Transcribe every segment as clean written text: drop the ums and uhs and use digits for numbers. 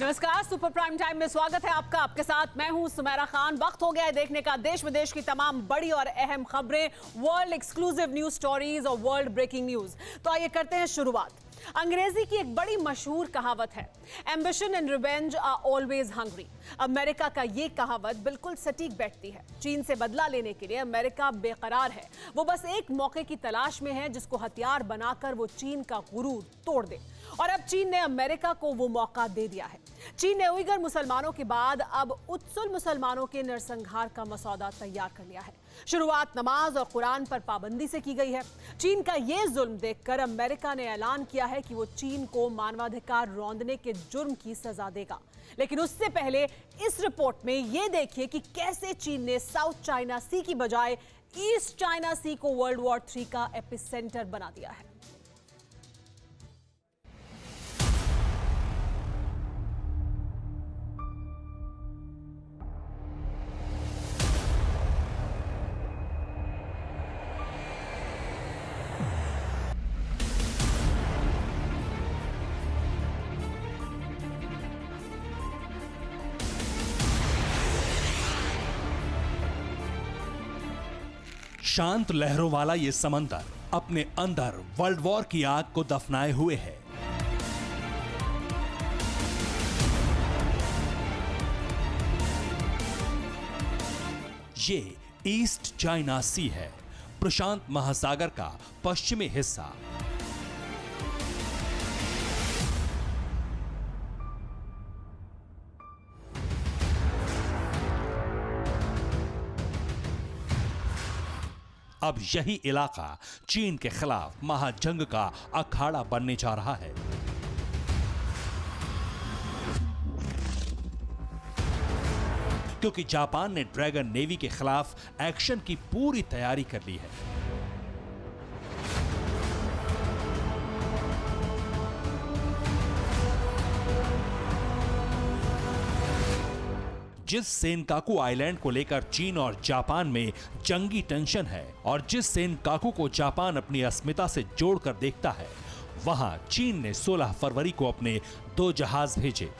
नमस्कार, super prime time में स्वागत है आपका। आपके साथ मैं हूं सुमेरा खान। वक्त हो गया है देखने का देश विदेश की तमाम बड़ी और अहम खबरें, वर्ल्ड एक्सक्लूसिव न्यूज स्टोरीज और वर्ल्ड ब्रेकिंग न्यूज। तो आइए करते हैं शुरुआत। अंग्रेजी की एक बड़ी मशहूर कहावत है, ambition and revenge are always hungry. America का ये कहावत बिल्कुल सटीक बैठती है। चीन से बदला लेने के लिए अमेरिका बेकरार है। वो बस एक मौके की तलाश में है जिसको हथियार बनाकर वो चीन का गुरूर तोड़ दे। और अब चीन ने अमेरिका को वो मौका दे दिया है। चीन ने उइगर मुसलमानों के बाद अब उत्सुल मुसलमानों के नरसंहार का मसौदा तैयार कर लिया है। शुरुआत नमाज और कुरान पर पाबंदी से की गई है। चीन का ये जुल्म देखकर अमेरिका ने ऐलान किया है कि वो चीन को मानवाधिकार रौंदने के जुर्म की सजा देगा। लेकिन उससे पहले इस रिपोर्ट में ये देखिए कि कैसे चीन ने साउथ चाइना सी की बजाय ईस्ट चाइना सी को वर्ल्ड वॉर 3 का एपिसेंटर बना दिया है। शांत लहरों वाला ये समंदर अपने अंदर वर्ल्ड वॉर की आग को दफनाए हुए है। ये ईस्ट चाइना सी है, प्रशांत महासागर का पश्चिमी हिस्सा। अब यही इलाका चीन के खिलाफ महाजंग का अखाड़ा बनने जा रहा है। क्योंकि जापान ने ड्रैगन नेवी के खिलाफ एक्शन की पूरी तैयारी कर ली है। जिस सेनकाकू आइलैंड को लेकर चीन और जापान में जंगी टेंशन है और जिस सेनकाकू को जापान अपनी अस्मिता से जोड़कर देखता है, वहां चीन ने 16 फरवरी को अपने 2 जहाज भेजे।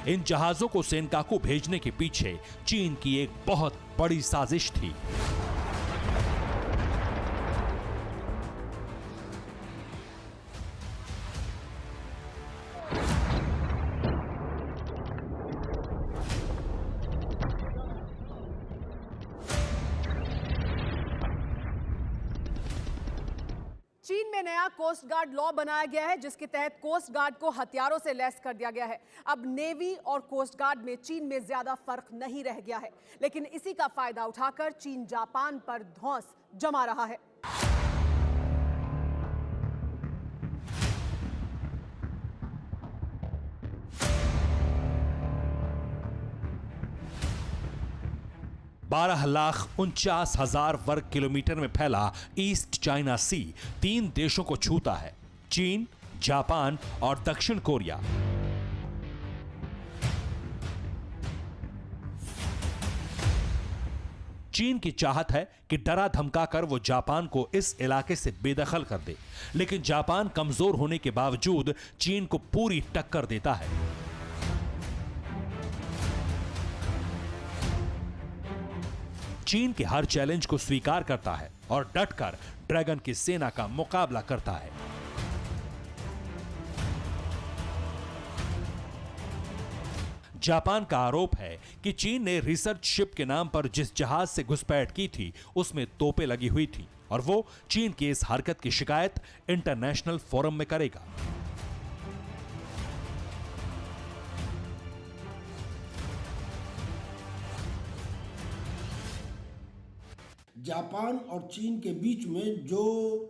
इन जहाजों को सेनकाकू भेजने के पीछे चीन की एक बहुत बड़ी साजिश थी। चीन में नया कोस्ट गार्ड लॉ बनाया गया है जिसके तहत कोस्ट गार्ड को हथियारों से लैस कर दिया गया है। अब नेवी और कोस्ट गार्ड में चीन में ज्यादा फर्क नहीं रह गया है, लेकिन इसी का फायदा उठाकर चीन जापान पर धौंस जमा रहा है। बारह लाख 49,000 वर्ग किलोमीटर में फैला ईस्ट चाइना सी 3 देशों को छूता है, चीन, जापान और दक्षिण कोरिया। चीन की चाहत है कि डरा धमकाकर वो जापान को इस इलाके से बेदखल कर दे, लेकिन जापान कमजोर होने के बावजूद चीन को पूरी टक्कर देता है। चीन के हर चैलेंज को स्वीकार करता है और डटकर ड्रैगन की सेना का मुकाबला करता है। जापान का आरोप है कि चीन ने रिसर्च शिप के नाम पर जिस जहाज से घुसपैठ की थी उसमें तोपें लगी हुई थी और वो चीन की इस हरकत की शिकायत इंटरनेशनल फोरम में करेगा। जापान और चीन के बीच में जो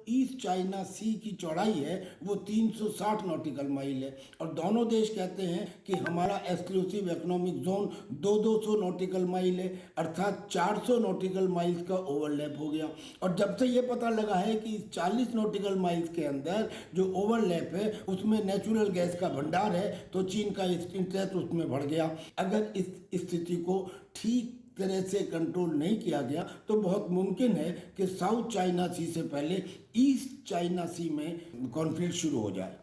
ईस्ट चाइना सी की चौड़ाई है वो 360 नॉटिकल माइल है और दोनों देश कहते हैं कि हमारा exclusive economic zone 200 nautical mile है, अर्थात 400 नॉटिकल माइल्स का ओवरलैप हो गया। और जब से ये पता लगा है कि 40 नॉटिकल माइल्स के अंदर जो ओवरलैप है उसमें नेचुरल गैस का भंडार है, तो चीन का इंटरेस्ट उसमें बढ़ गया। अगर इस स्थिति को ठीक तरह से कंट्रोल नहीं किया गया तो बहुत मुमकिन है कि साउथ चाइना सी से पहले ईस्ट चाइना सी में कॉन्फ्लिक्ट शुरू हो जाए।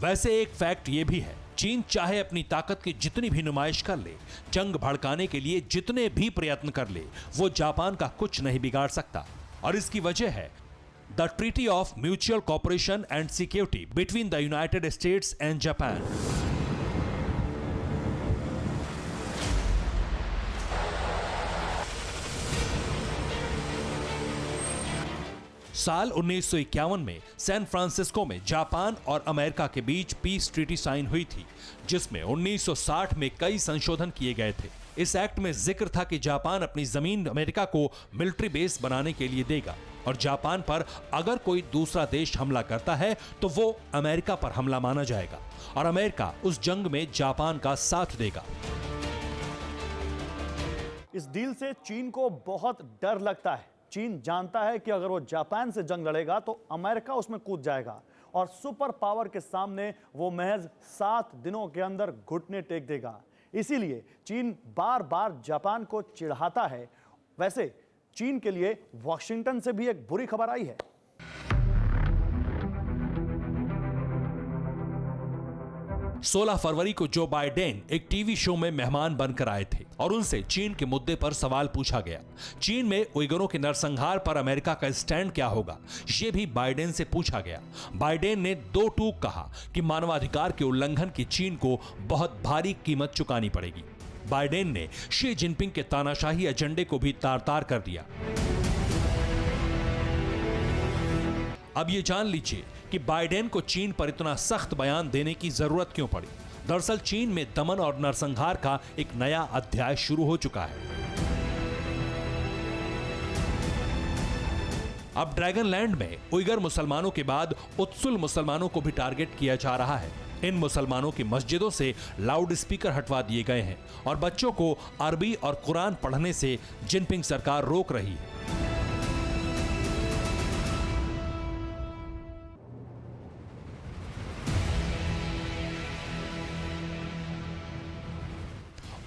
वैसे एक फैक्ट ये भी है, चीन चाहे अपनी ताकत की जितनी भी नुमाइश कर ले, जंग भड़काने के लिए जितने भी प्रयत्न कर ले, वो जापान का कुछ नहीं बिगाड़ सकता। और इसकी वजह है the treaty of mutual cooperation and security between the United states and Japan. साल 1951 में सैन फ्रांसिस्को में जापान और अमेरिका के बीच पीस ट्रीटी साइन हुई थी, जिसमें 1960 में कई संशोधन किए गए थे। इस एक्ट में जिक्र था कि जापान अपनी जमीन अमेरिका को मिलिट्री बेस बनाने के लिए देगा और जापान पर अगर कोई दूसरा देश हमला करता है तो वो अमेरिका पर हमला माना जाएगा और अमेरिका उस जंग में जापान का साथ देगा। इस डील से चीन को बहुत डर लगता है। चीन जानता है कि अगर वो जापान से जंग लड़ेगा तो अमेरिका उसमें कूद जाएगा और सुपर पावर के सामने वो महज 7 दिनों के अंदर घुटने टेक देगा। इसीलिए चीन बार बार जापान को चिढ़ाता है। वैसे चीन के लिए वॉशिंगटन से भी एक बुरी खबर आई है। सोलह फरवरी को जो बाइडेन एक टीवी शो में मेहमान बनकर आए थे और उनसे चीन के मुद्दे पर सवाल पूछा गया। चीन में उइगरों के नरसंहार पर अमेरिका का स्टैंड क्या होगा, ये भी बाइडेन से पूछा गया। बाइडेन ने 2 टूक कहा कि मानवाधिकार के उल्लंघन की चीन को बहुत भारी कीमत चुकानी पड़ेगी। बाइडेन ने शी जिनपिंग के तानाशाही एजेंडे को भी तार-तार कर दिया। अब ये जान लीजिए कि बाइडेन को चीन पर इतना सख्त बयान देने की जरूरत क्यों पड़ी। दरअसल चीन में दमन और नरसंहार का एक नया अध्याय शुरू हो चुका है। अब ड्रैगनलैंड में उइगर मुसलमानों के बाद उत्सुल मुसलमानों को भी टारगेट किया जा रहा है। इन मुसलमानों की मस्जिदों से लाउड स्पीकर हटवा दिए गए हैं और बच्चों को अरबी और कुरान पढ़ने से जिनपिंग सरकार रोक रही है।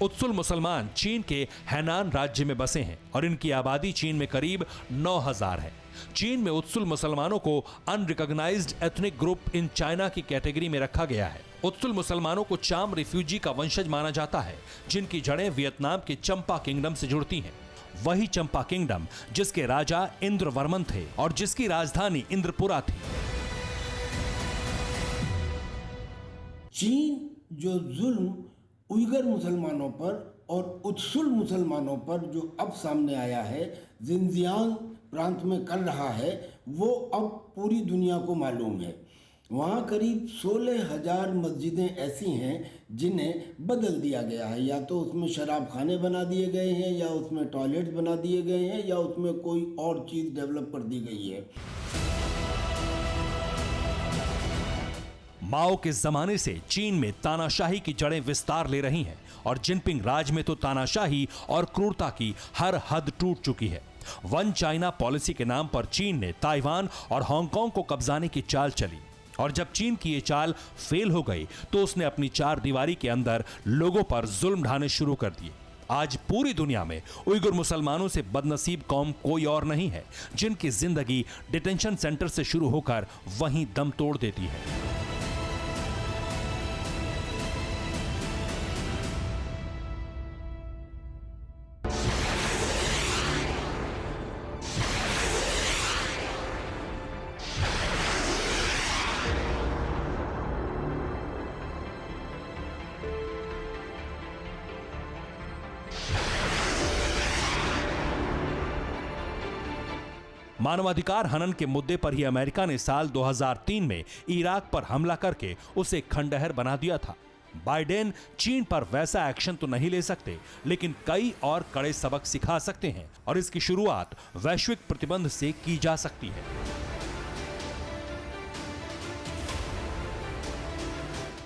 उत्सुल मुसलमान चीन के हैनान राज्य में बसे हैं और इनकी आबादी चीन में करीब 9000 है। चीन में उत्सुल मुसलमानों को unrecognised ethnic group in China की कैटेगरी में रखा गया है। उत्सुल मुसलमानों को चाम रिफ्यूजी का वंशज माना जाता है, जिनकी जड़ें वियतनाम के चंपा किंगडम से जुड़ती हैं। वही चंपा किंगडम जिसके राजा इंद्रवर्मन थे और जिसकी राजधानी इंद्रपुरा थी। चीन जो जुल्म उइगर मुसलमानों पर और उत्सुल मुसलमानों पर जो अब सामने आया है, जिनजियांग प्रांत में कर रहा है, वो अब पूरी दुनिया को मालूम है। वहाँ करीब 16,000 मस्जिदें ऐसी हैं जिन्हें बदल दिया गया है। या तो उसमें शराब खाने बना दिए गए हैं, या उसमें टॉयलेट बना दिए गए हैं, या उसमें कोई और चीज़ डेवलप कर दी गई है। माओ के जमाने से चीन में तानाशाही की जड़ें विस्तार ले रही हैं और जिनपिंग राज में तो तानाशाही और क्रूरता की हर हद टूट चुकी है। वन चाइना पॉलिसी के नाम पर चीन ने ताइवान और हांगकांग को कब्जाने की चाल चली और जब चीन की ये चाल फेल हो गई तो उसने अपनी 4 दीवारी के अंदर लोगों पर जुल्म ढाने शुरू कर दिए। आज पूरी दुनिया में उइगर मुसलमानों से बदनसीब कौम कोई और नहीं है, जिनकी जिंदगी डिटेंशन सेंटर से शुरू होकर वहीं दम तोड़ देती है। मानवाधिकार हनन के मुद्दे पर ही अमेरिका ने साल 2003 में इराक पर हमला करके उसे खंडहर बना दिया था। बाइडेन चीन पर वैसा एक्शन तो नहीं ले सकते, लेकिन कई और कड़े सबक सिखा सकते हैं और इसकी शुरुआत वैश्विक प्रतिबंध से की जा सकती है।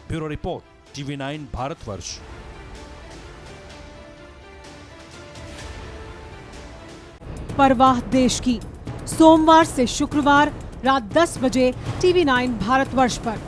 Bureau report, TV9 Bharatvarsh. परवाह देश की, सोमवार से शुक्रवार रात 10 बजे TV9 भारतवर्ष पर।